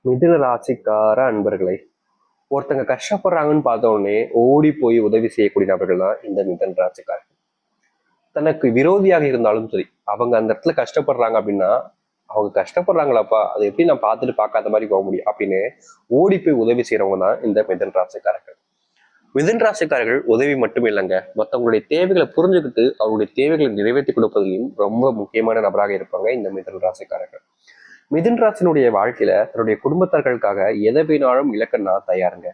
மிதுன ராசிக்கார அன்பர்களை ஒருத்தங்க கஷ்டப்படுறாங்கன்னு பார்த்த உடனே ஓடி போய் உதவி செய்யக்கூடிய நபர்கள் தான் இந்த மிதுன ராசிக்காரர்கள். தனக்கு விரோதியாக இருந்தாலும் சரி, அவங்க அந்த இடத்துல கஷ்டப்படுறாங்க அப்படின்னா, அவங்க கஷ்டப்படுறாங்களாப்பா, அதை எப்படி நான் பார்த்துட்டு பார்க்காத மாதிரி போக முடியும் அப்படின்னு ஓடி போய் உதவி செய்யறவங்க தான் இந்த மிதுன ராசிக்காரர்கள். மிதுன ராசிக்காரர்கள் உதவி மட்டும் இல்லைங்க, மற்றவங்களுடைய தேவைகளை புரிஞ்சுக்கிட்டு அவருடைய தேவைகளை நிறைவேற்றி கொடுப்பதிலும் ரொம்ப முக்கியமான நபராக இருப்பாங்க இந்த மிதுன ராசிக்காரர்கள். மிதுன் ராசினுடைய வாழ்க்கையில தன்னுடைய குடும்பத்தார்களுக்காக எதை வேணாலும் இழக்க நான் தயாருங்க.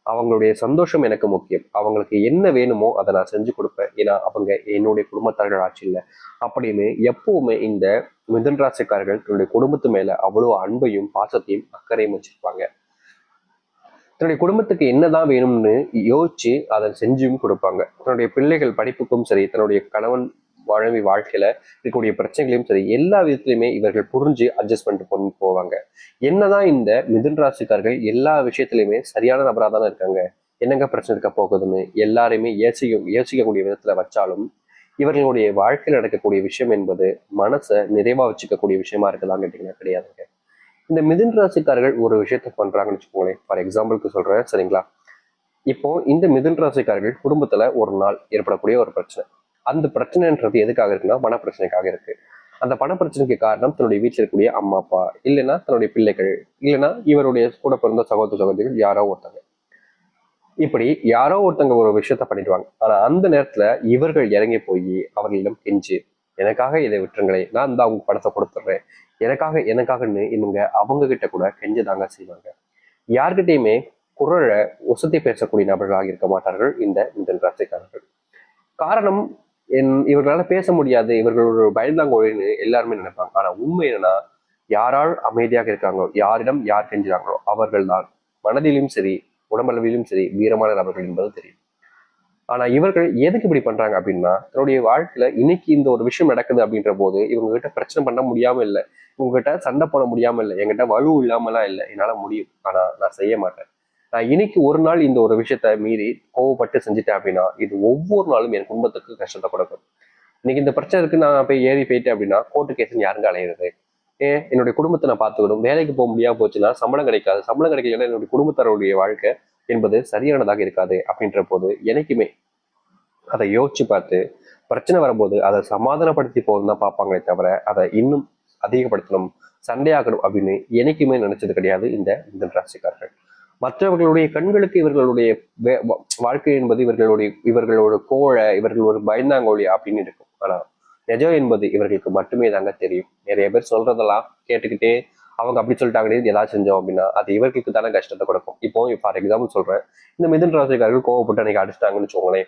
அவங்களுடைய சந்தோஷம் எனக்கு முக்கியம். அவங்களுக்கு என்ன வேணுமோ அதை நான் செஞ்சு கொடுப்பேன். ஏன்னா அவங்க என்னுடைய குடும்பத்தார்கள் ஆட்சி இல்லை அப்படின்னு எப்பவுமே இந்த மிதுன் ராசிக்காரர்கள் தன்னுடைய குடும்பத்து மேல அவ்வளவு அன்பையும் பாசத்தையும் அக்கறையும் வச்சிருப்பாங்க. தன்னுடைய குடும்பத்துக்கு என்னதான் வேணும்னு யோசிச்சு அதை செஞ்சும் கொடுப்பாங்க. தன்னுடைய பிள்ளைகள் படிப்புக்கும் சரி, தன்னுடைய கணவன் மனைவி வாழ்க்கையில இருக்கக்கூடிய பிரச்சனைகளையும் சரி, எல்லா விதத்திலுமே இவர்கள் புரிஞ்சு அட்ஜஸ்ட் பண்ணிட்டு போவாங்க. என்னதான் இந்த மிதுன் ராசிக்காரர்கள் எல்லா விஷயத்திலுமே சரியான நபராக தானே இருக்காங்க, என்னங்க பிரச்சனை இருக்க போகுதுன்னு எல்லாருமே யோசிக்கக்கூடிய விதத்துல வச்சாலும், இவர்களுடைய வாழ்க்கையில் நடக்கக்கூடிய விஷயம் என்பது மனசை நிறைவா வச்சுக்கக்கூடிய விஷயமா இருக்குதான்னு கேட்டீங்கன்னா கிடையாதுங்க. இந்த மிதுன் ராசிக்காரர்கள் ஒரு விஷயத்த பண்றாங்கன்னு வச்சுக்கோங்களேன். ஃபார் எக்ஸாம்பிளுக்கு சொல்றேன், சரிங்களா? இப்போ இந்த மிதுன் ராசிக்காரர்கள் குடும்பத்துல ஒரு நாள் ஏற்படக்கூடிய ஒரு பிரச்சனை, அந்த பிரச்சனைன்றது எதுக்காக இருக்குன்னா பண பிரச்சனைக்காக இருக்கு. அந்த பண பிரச்சனைக்கு காரணம் தன்னுடைய வீட்டில் இருக்கக்கூடிய அம்மா அப்பா, இல்லைன்னா தன்னுடைய பிள்ளைகள், இல்லைன்னா இவருடைய கூட பிறந்த சகோதர சகோதரிகள் யாரோ ஒருத்தங்க. இப்படி யாரோ ஒருத்தங்க ஒரு விஷயத்த பண்ணிடுவாங்க. ஆனா அந்த நேரத்துல இவர்கள் இறங்கி போய் அவர்களிடம் கெஞ்சி, எனக்காக இதை விட்டுருங்களே, நான் இந்த அவங்க பணத்தை கொடுத்துட்றேன், எனக்காகன்னு இவங்க அவங்க கிட்ட கூட கெஞ்சதாங்க செய்வாங்க. யார்கிட்டையுமே குரலை உசத்தி பேசக்கூடிய நபர்களாக இருக்க மாட்டார்கள் இந்த மிதுன ராசிக்காரர்கள். காரணம், இவர்களால பேச முடியாது, இவர்கள் ஒரு பயந்தாங்கோழின்னு எல்லாருமே நினைப்பாங்க. ஆனா உண்மை என்னன்னா, யாரால் அமைதியாக இருக்காங்களோ, யாரிடம் யார் கெஞ்சுறாங்களோ அவர்கள் தான் மனதிலும் சரி உடம்பளவிலும் சரி வீரமான நபர்கள் என்பது தெரியும். ஆனா இவர்கள் எதுக்கு இப்படி பண்றாங்க அப்படின்னா, தன்னுடைய வாழ்க்கையில இன்னைக்கு இந்த ஒரு விஷயம் நடக்குது அப்படின்ற போது இவங்க கிட்ட பிரச்சனை பண்ண முடியாம இல்லை, உங்ககிட்ட சண்டை போட முடியாம இல்லை, என்கிட்ட வலு இல்லாமலாம் இல்லை, என்னால முடியும், ஆனா நான் செய்ய மாட்டேன். நான் இன்னைக்கு ஒரு நாள் இந்த ஒரு விஷயத்த மீறி கோவப்பட்டு செஞ்சுட்டேன் அப்படின்னா இது ஒவ்வொரு நாளும் என் குடும்பத்துக்கு கஷ்டத்தை கொடுக்கும். இன்னைக்கு இந்த பிரச்சனை இருக்கு, நான் போய் ஏறி போயிட்டேன் அப்படின்னா கோர்ட்டு கேஸ் யாருங்க அலையிறது? என்னுடைய குடும்பத்தை நான் பார்த்துக்கணும். வேலைக்கு போக முடியாம போச்சுன்னா சம்பளம் கிடைக்காது, சம்பளம் கிடைக்கலன்னா என்னுடைய குடும்பத்தாருடைய வாழ்க்கை என்பது சரியானதாக இருக்காது. அப்படின்ற போது எனக்குமே அதை யோசிச்சு பார்த்து பிரச்சனை வரும்போது அதை சமாதானப்படுத்தி போகணும் தான் பார்ப்பாங்களே தவிர அதை இன்னும் அதிகப்படுத்தணும், சண்டையாகணும் அப்படின்னு எனக்குமே நினைச்சது கிடையாது இந்த மிதுன ராசிக்காரர்கள். மற்றவர்களுடைய கண்களுக்கு இவர்களுடைய வாழ்க்கை என்பது இவர்களோட கோழை, இவர்கள் ஒரு பயந்தாங்கோழி அப்படின்னு இருக்கும். ஆனா நிஜம் என்பது இவர்களுக்கு மட்டுமே தாங்க தெரியும். நிறைய பேர் சொல்றதெல்லாம் கேட்டுக்கிட்டே அவங்க அப்படி சொல்லிட்டாங்களே ஏதாவது செஞ்சோம் அப்படின்னா அது இவர்களுக்கு தானே கஷ்டத்தை கொடுக்கும். இப்போ ஃபார் எக்ஸாம்பிள் சொல்றேன், இந்த மிதுன ராசிக்காரர்கள் கோவப்பட்டு அன்னைக்கு அடிச்சிட்டாங்கன்னு வச்சுக்கோங்களேன்.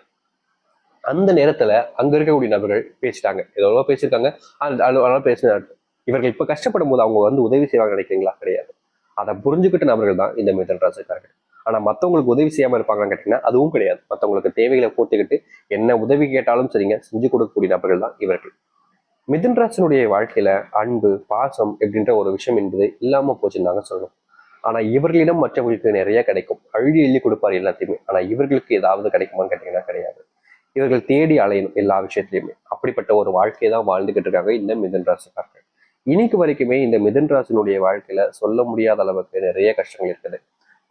அந்த நேரத்துல அங்க இருக்கக்கூடிய நபர்கள் பேசிட்டாங்க, ஏதோ பேசியிருக்காங்க, அதனால பேசினாங்க. இவர்கள் இப்ப கஷ்டப்படும் போது அவங்க வந்து உதவி செய்வாங்க நினைக்கிறீங்களா? கிடையாது. அதை புரிஞ்சுக்கிட்ட நபர்கள் தான் இந்த மிதுன ராசிக்காரர்கள். ஆனா மத்தவங்களுக்கு உதவி செய்யாம இருப்பாங்கன்னு கேட்டீங்கன்னா அதுவும் கிடையாது. மத்தவங்களுக்கு தேவைகளை பூர்த்திக்கிட்டு என்ன உதவி கேட்டாலும் சரிங்க செஞ்சு கொடுக்கக்கூடிய நபர்கள் தான் இவர்கள். மிதுன ராசினுடைய வாழ்க்கையில அன்பு பாசம் அப்படின்ற ஒரு விஷயம் என்பது இல்லாம போச்சுன்னு தாங்க சொல்லணும். ஆனா இவர்களிடம் மற்றவர்களுக்கு நிறைய கிடைக்கும், அள்ளி எள்ளி கொடுப்பார் எல்லாத்தையுமே. ஆனா இவர்களுக்கு ஏதாவது கிடைக்குமான்னு கேட்டீங்கன்னா கிடையாது. இவர்கள் தேடி அலையணும் எல்லா விஷயத்திலையுமே. அப்படிப்பட்ட ஒரு வாழ்க்கையை தான் வாழ்ந்துகிட்டு இருக்காங்க இந்த மிதுன ராசிக்காரர்கள். இன்னைக்கு வரைக்குமே இந்த மிதுன ராசினுடைய வாழ்க்கையில சொல்ல முடியாத அளவுக்கு நிறைய கஷ்டங்கள் இருக்குது.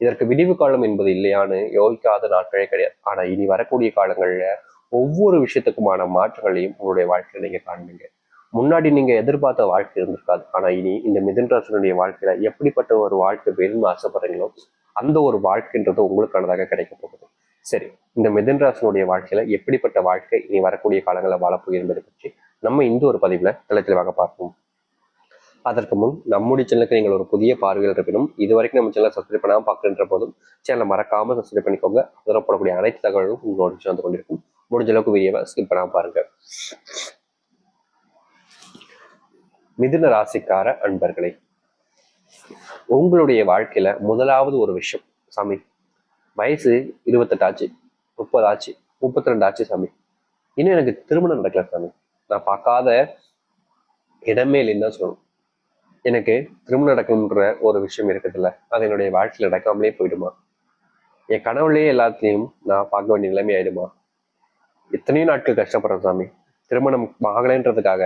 இதற்கு விடிவு காலம் என்பது இல்லையான்னு யோசிக்காத நாட்களே கிடையாது. ஆனா இனி வரக்கூடிய காலங்கள்ல ஒவ்வொரு விஷயத்துக்குமான மாற்றங்களையும் உங்களுடைய வாழ்க்கையில நீங்க காண்பீங்க. முன்னாடி நீங்க எதிர்பார்த்த வாழ்க்கை இருந்திருக்காது. ஆனா இனி இந்த மிதுன ராசினுடைய வாழ்க்கையில எப்படிப்பட்ட ஒரு வாழ்க்கை வேணும்னு ஆசைப்படுறீங்களோ அந்த ஒரு வாழ்க்கைன்றது உங்களுக்கானதாக கிடைக்க போகுது. சரி, இந்த மிதுன ராசினுடைய வாழ்க்கையில எப்படிப்பட்ட வாழ்க்கை இனி வரக்கூடிய காலங்களில் வாழப்போகுது என்பதை பற்றி நம்ம இந்த ஒரு பதிவுல தெளிவாக பார்ப்போம். அதற்கு முன் நம்முடைய சேனலுக்கு நீங்கள் ஒரு புதிய பார்வையில் இருப்பினும் இது வரைக்கும் நம்ம சேனலை சப்ஸ்கிரைப் பண்ணாமல் பார்க்கின்ற போதும் சேனலை மறக்காம சப்ஸ்கிரைப் பண்ணிக்கோங்க. அதில் போடக்கூடிய அனைத்து தகவலும் உங்களோட வந்து கொண்டிருக்கும். முடிஞ்ச அளவுக்கு வீடியோவை ஸ்கிப் பண்ணாம பாருங்க. மிதுன ராசிக்கார அன்பர்களே, உங்களுடைய வாழ்க்கையில முதலாவது ஒரு விஷயம், சாமி வயசு 28 ஆச்சு, 30 ஆச்சு, 32 ஆச்சு சாமி, இன்னும் எனக்கு திருமணம் நடக்கல சாமி, நான் பார்க்காத இடமே இல்லைன்னு தான் சொல்லணும். எனக்கு திருமணம் நடக்கும்ன்ற ஒரு விஷயம் இருக்குதுல்ல, அது என்னுடைய வாழ்க்கையில் நடக்காமலே போயிடுமா? என் கனவுலேயே எல்லாத்தையும் நான் பார்க்க வேண்டிய நிலைமை ஆயிடுமா? எத்தனையோ நாட்கள் கஷ்டப்படுறேன் சாமி. திருமணம் ஆகலைன்றதுக்காக,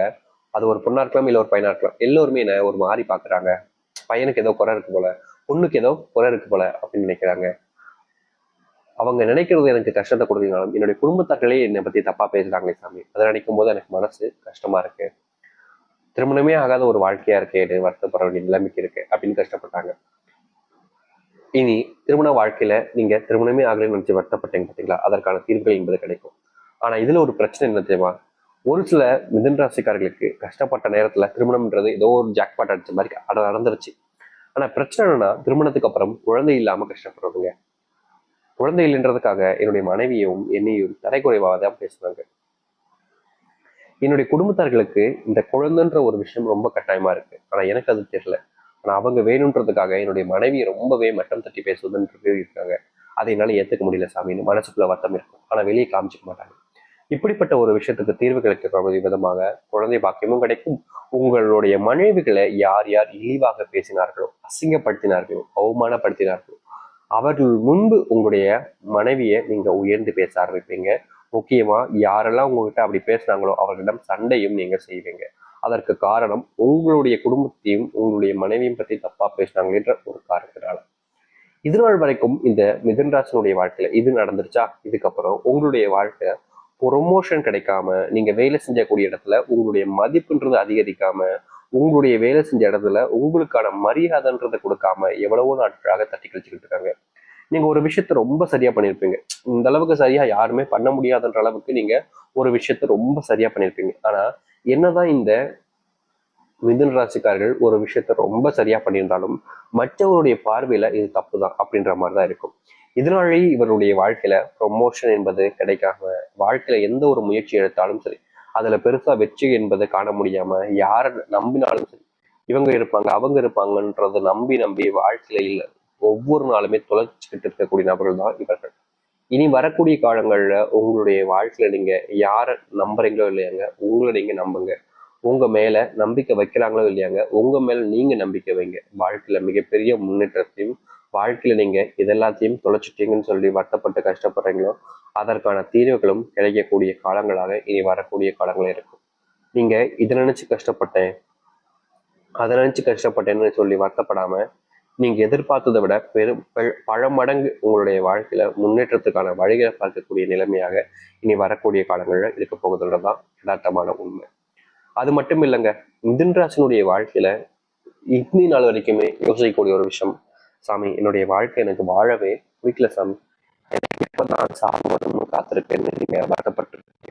அது ஒரு பொண்ணா இருக்கலாம் இல்லை ஒரு பையனா இருக்கலாம், எல்லோருமே என்ன ஒரு மாறி பார்க்குறாங்க. பையனுக்கு ஏதோ குறை இருக்கு போல, பொண்ணுக்கு ஏதோ குறை இருக்கு போல அப்படின்னு நினைக்கிறாங்க. அவங்க நினைக்கிறது எனக்கு கஷ்டத்தை கொடுத்தீங்கனாலும் என்னுடைய குடும்பத்தார்களே என்னை பத்தி தப்பா பேசுறாங்களே சாமி, அதை நினைக்கும் போது எனக்கு மனசு கஷ்டமா இருக்கு. திருமணமே ஆகாத ஒரு வாழ்க்கையா இருக்கே, வருத்தப்பட வேண்டிய நிலைமைக்கு இருக்கு அப்படின்னு கஷ்டப்பட்டாங்க. இனி திருமண வாழ்க்கையில நீங்க திருமணமே ஆகலன்னு நினைச்சு வருத்தப்பட்டீங்க பார்த்தீங்களா, அதற்கான தீர்வுகள் என்பது கிடைக்கும். ஆனா இதுல ஒரு பிரச்சனை என்ன தெரியுமா? ஒரு சில மிதுன ராசிக்காரர்களுக்கு கஷ்டப்பட்ட நேரத்துல திருமணம்ன்றது ஏதோ ஒரு ஜாக்பாட் அடிச்ச மாதிரி நடந்துருச்சு. ஆனா பிரச்சனை என்னன்னா, திருமணத்துக்கு அப்புறம் குழந்தை இல்லாம கஷ்டப்படுறதுங்க. குழந்தை இல்லைன்றதுக்காக என்னுடைய மனைவியும் என்னையும் தரைக்குறைவாக தான் பேசுறாங்க. என்னுடைய குடும்பத்தார்களுக்கு இந்த குழந்தைன்ற ஒரு விஷயம் ரொம்ப கட்டாயமா இருக்கு. ஆனா எனக்கு அது தெரியல. ஆனா அவங்க வேணுன்றதுக்காக என்னுடைய மனைவியை ரொம்பவே மட்டம் தட்டி பேசுவதுன்றது இருக்காங்க. அதை என்னால ஏத்துக்க முடியல சாமின்னு மனசுக்குள்ள வருத்தம் இருக்கும். ஆனா வெளியே காமிச்சிக்க மாட்டாங்க. இப்படிப்பட்ட ஒரு விஷயத்துக்கு தீர்வு கிடைக்கக்கூடிய விதமாக குழந்தை பாக்கியமும் கிடைக்கும். உங்களுடைய மனைவிகளை யார் யார் இழிவாக பேசினார்களோ, அசிங்கப்படுத்தினார்களோ, அவமானப்படுத்தினார்களோ, அவர்கள் முன்பு உங்களுடைய மனைவியை நீங்க உயர்ந்து பேச ஆரம்பிப்பீங்க. முக்கியமா யாரெல்லாம் உங்ககிட்ட அப்படி பேசுனாங்களோ அவர்களிடம் சண்டையும் நீங்க செய்வீங்க. அதற்கு காரணம் உங்களுடைய குடும்பத்தையும் உங்களுடைய மனைவியும் பத்தி தப்பா பேசினாங்களேன்ற ஒரு காரணத்தினால. இது நாள் வரைக்கும் இந்த மிதுன ராசினுடைய வாழ்க்கையில இது நடந்துருச்சா? இதுக்கப்புறம் உங்களுடைய வாழ்க்கை ப்ரொமோஷன் கிடைக்காம, நீங்க வேலை செஞ்சக்கூடிய இடத்துல உங்களுடைய மதிப்புன்றது அதிகரிக்காம, உங்களுடைய வேலை செஞ்ச இடத்துல உங்களுக்கான மரியாதைன்றதை கொடுக்காம எவ்வளவோ நாட்களாக தட்டி கழிச்சுக்கிட்டு இருக்காங்க. நீங்க ஒரு விஷயத்த ரொம்ப சரியா பண்ணியிருப்பீங்க. இந்த அளவுக்கு சரியா யாருமே பண்ண முடியாதுன்ற அளவுக்கு நீங்க ஒரு விஷயத்த ரொம்ப சரியா பண்ணியிருப்பீங்க. ஆனா என்னதான் இந்த மிதுன ராசிக்காரர்கள் ஒரு விஷயத்த ரொம்ப சரியா பண்ணியிருந்தாலும் மற்றவருடைய பார்வையில இது தப்பு தான் அப்படின்ற மாதிரிதான் இருக்கும். இதனாலேயே இவருடைய வாழ்க்கையில ப்ரொமோஷன் என்பது கிடைக்காம, வாழ்க்கையில எந்த ஒரு முயற்சி எடுத்தாலும் சரி அதுல பெருசா வெற்றி என்பதை காண முடியாம, யாரை நம்பினாலும் சரி இவங்க இருப்பாங்க அவங்க இருப்பாங்கன்றத நம்பி நம்பி வாழ்க்கையில இல்லை ஒவ்வொரு நாளுமே தொலைச்சிக்கிட்டு இருக்கக்கூடிய நபர்கள் தான் இவர்கள். இனி வரக்கூடிய காலங்கள்ல உங்களுடைய வாழ்க்கையில நீங்க யாரை நம்புறீங்களோ இல்லையாங்க, உங்களை நீங்க நம்புங்க. உங்க மேல நம்பிக்கை வைக்கிறாங்களோ இல்லையாங்க, உங்க மேல நீங்க நம்பிக்கை வைங்க. வாழ்க்கையில மிகப்பெரிய முன்னேற்றத்தையும், வாழ்க்கையில நீங்க இதெல்லாத்தையும் தொலைச்சிட்டீங்கன்னு சொல்லி வருத்தப்பட்டு கஷ்டப்படுறீங்களோ அதற்கான தீர்வுகளும் கிடைக்கக்கூடிய காலங்களாக இனி வரக்கூடிய காலங்களே இருக்கும். நீங்க இதை நினைச்சு கஷ்டப்பட்டேன் அதை நினைச்சு கஷ்டப்பட்டேன்னு சொல்லி வருத்தப்படாம, நீங்க எதிர்பார்த்ததை விட பல மடங்கு உங்களுடைய வாழ்க்கையில முன்னேற்றத்துக்கான வழிகளை பார்க்கக்கூடிய நிலைமையாக இனி வரக்கூடிய காலங்கள்ல இருக்க போகுதுன்றதுதான் யதார்த்தமான உண்மை. அது மட்டும் இல்லைங்க, மிதுன ராசினுடைய வாழ்க்கையில இன்னி நாள் வரைக்குமே யோசிக்கக்கூடிய ஒரு விஷயம், சாமி என்னுடைய வாழ்க்கை எனக்கு வாழவே பிடிக்கல சாமி, நான் சாப்பிடணும்னு காத்திருக்கேன்னு நீங்க வருத்தப்பட்டிருக்கீங்க.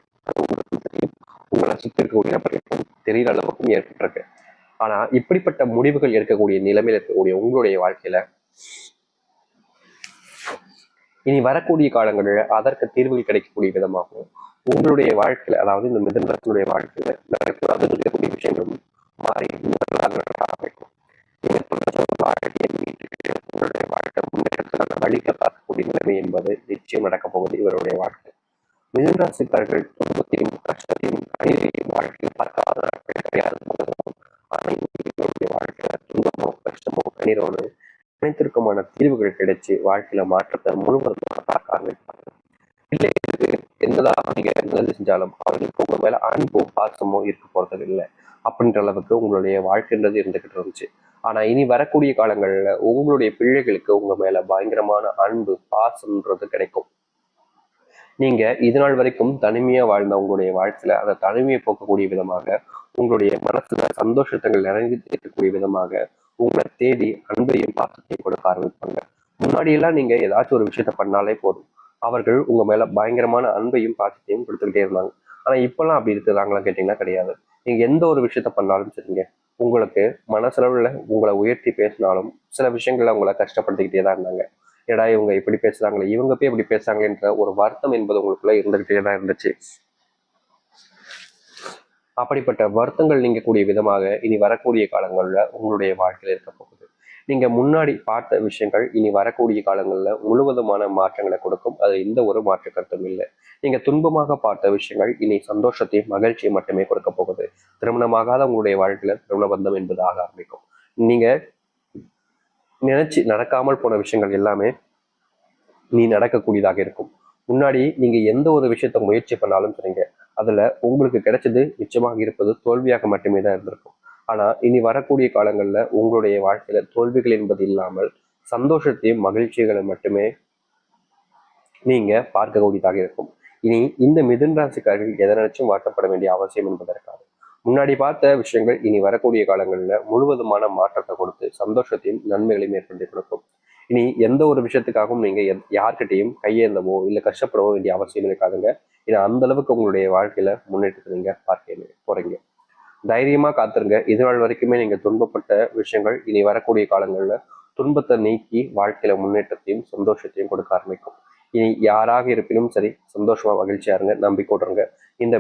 உங்களை சுற்றி இருக்கக்கூடிய நபர்களுக்கும் தெரியற அளவுக்கும் ஏற்பட்டிருக்கு. ஆனா இப்படிப்பட்ட முடிவுகள் எடுக்கக்கூடிய நிலைமையில இருக்கக்கூடிய உங்களுடைய வாழ்க்கையில இனி வரக்கூடிய காலங்களில் அதற்கு தீர்வுகள் கிடைக்கக்கூடிய விதமாகவும் உங்களுடைய வாழ்க்கையில, அதாவது இந்த மிதுன ராசியுடைய வாழ்க்கையில நடக்கக்கூடாது இருக்கக்கூடிய விஷயங்களும் மாறி உங்களுடைய வாழ்க்கை முன்னேற்றத்துக்கான வழிகளை பார்க்கக்கூடிய நிலைமை என்பது நிச்சயம் நடக்கப் போகுது இவருடைய வாழ்க்கை. மிதுன ராசிக்காரர்கள் துன்பத்தையும் கஷ்டத்தையும் கண்ணீரையும் வாழ்க்கையில் பார்க்காத கிடையாது. வாழ்க்கையில துன்பமோ கஷ்டமோ கண்ணீரோடு அனைத்திற்குமான தீர்வுகள் கிடைச்சு வாழ்க்கையில மாற்றத்தை முழுவதுமாக பார்க்க ஆரம்பிப்பாங்க. பிள்ளைகளுக்கு என்னதான் நீங்க நல்லது செஞ்சாலும் அவர்களுக்கு உங்க மேல அன்போ பாசமோ இருக்க போறது இல்லை அப்படின்ற அளவுக்கு உங்களுடைய வாழ்க்கைன்றது இருந்துகிட்டு இருந்துச்சு. ஆனா இனி வரக்கூடிய காலங்கள்ல உங்களுடைய பிள்ளைகளுக்கு உங்க மேல பயங்கரமான அன்பு பாசம்ன்றது கிடைக்கும். நீங்க இது நாள் வரைக்கும் தனிமையா வாழ்ந்த உங்களுடைய வாழ்க்கையில அந்த தனிமையை போக்கக்கூடிய விதமாக, உங்களுடைய மனசுல சந்தோஷத்தங்கள் நிறைந்து இருக்கக்கூடிய விதமாக உங்களை தேடி அன்பையும் பாசத்தையும் கொடுக்க ஆரம்பிப்பாங்க. முன்னாடி எல்லாம் நீங்க ஏதாச்சும் ஒரு விஷயத்த பண்ணாலே போதும், அவர்கள் உங்க மேல பயங்கரமான அன்பையும் பாசத்தையும் கொடுத்துக்கிட்டே இருந்தாங்க. ஆனா இப்பெல்லாம் அப்படி இருக்கிறாங்களா கேட்டீங்கன்னா கிடையாது. நீங்க எந்த ஒரு விஷயத்த பண்ணாலும் சரிங்க, உங்களுக்கு மனசளவுல உங்களை உயர்த்தி பேசினாலும் சில விஷயங்கள்ல உங்களை கஷ்டப்படுத்திக்கிட்டே தான் இருந்தாங்க. ஏடா இவங்க இப்படி பேசுறாங்களே, இவங்க போய் இப்படி பேசுறாங்கன்ற ஒரு வருத்தம் என்பது உங்களுக்குள்ள இருந்துகிட்டே தான் இருந்துச்சு. அப்படிப்பட்ட வருத்தங்கள் நீங்கக்கூடிய விதமாக இனி வரக்கூடிய காலங்கள்ல உங்களுடைய வாழ்க்கையில இருக்க போகுது. நீங்க முன்னாடி பார்த்த விஷயங்கள் இனி வரக்கூடிய காலங்கள்ல முழுவதுமான மாற்றங்களை கொடுக்கும். அது எந்த ஒரு மாற்று கருத்தும் இல்லை. நீங்க துன்பமாக பார்த்த விஷயங்கள் இனி சந்தோஷத்தையும் மகிழ்ச்சியை மட்டுமே கொடுக்க போகுது. திருமணமாகாத உங்களுடைய வாழ்க்கையில திருமண பந்தம் என்பது ஆக ஆரம்பிக்கும். நீங்க நினைச்சு நடக்காமல் போன விஷயங்கள் எல்லாமே நீ நடக்கக்கூடியதாக இருக்கும். முன்னாடி நீங்க எந்த ஒரு விஷயத்த முயற்சி பண்ணாலும் சரிங்க, அதுல உங்களுக்கு கிடைச்சது நிச்சயமாக இருப்பது தோல்வியாக மட்டுமே தான் இருந்திருக்கும். ஆனா இனி வரக்கூடிய காலங்கள்ல உங்களுடைய வாழ்க்கையில தோல்விகள் என்பது இல்லாமல் சந்தோஷத்தையும் மகிழ்ச்சிகளை மட்டுமே நீங்க பார்க்கக்கூடியதாக இருக்கும். இனி இந்த மிதுன ராசிக்காரர்கள் எதை நினைச்சும் வாட்டப்பட வேண்டிய அவசியம் என்பதற்காக முன்னாடி பார்த்த விஷயங்கள் இனி வரக்கூடிய காலங்களில் முழுவதுமான மாற்றத்தை கொடுத்து சந்தோஷத்தையும் நன்மைகளையும் ஏற்படுத்தி கொடுக்கும். இனி எந்த ஒரு விஷயத்துக்காகவும் நீங்க யார்கிட்டையும் கையேந்தவோ இல்லை கஷ்டப்படவோ வேண்டிய அவசியம் இருக்காதுங்க. ஏன்னா அந்த அளவுக்கு உங்களுடைய வாழ்க்கையில முன்னேற்றத்தை நீங்க பார்க்க போறீங்க. தைரியமா காத்துருங்க. இது நாள் வரைக்குமே நீங்க துன்பப்பட்ட விஷயங்கள் இனி வரக்கூடிய காலங்கள்ல துன்பத்தை நீக்கி வாழ்க்கையில முன்னேற்றத்தையும் சந்தோஷத்தையும் கொடுக்க ஆரம்பிக்கும். இனி யாராக இருப்பினும் சரி, சந்தோஷமா மகிழ்ச்சியா இருங்க, நம்பிக்கை இந்த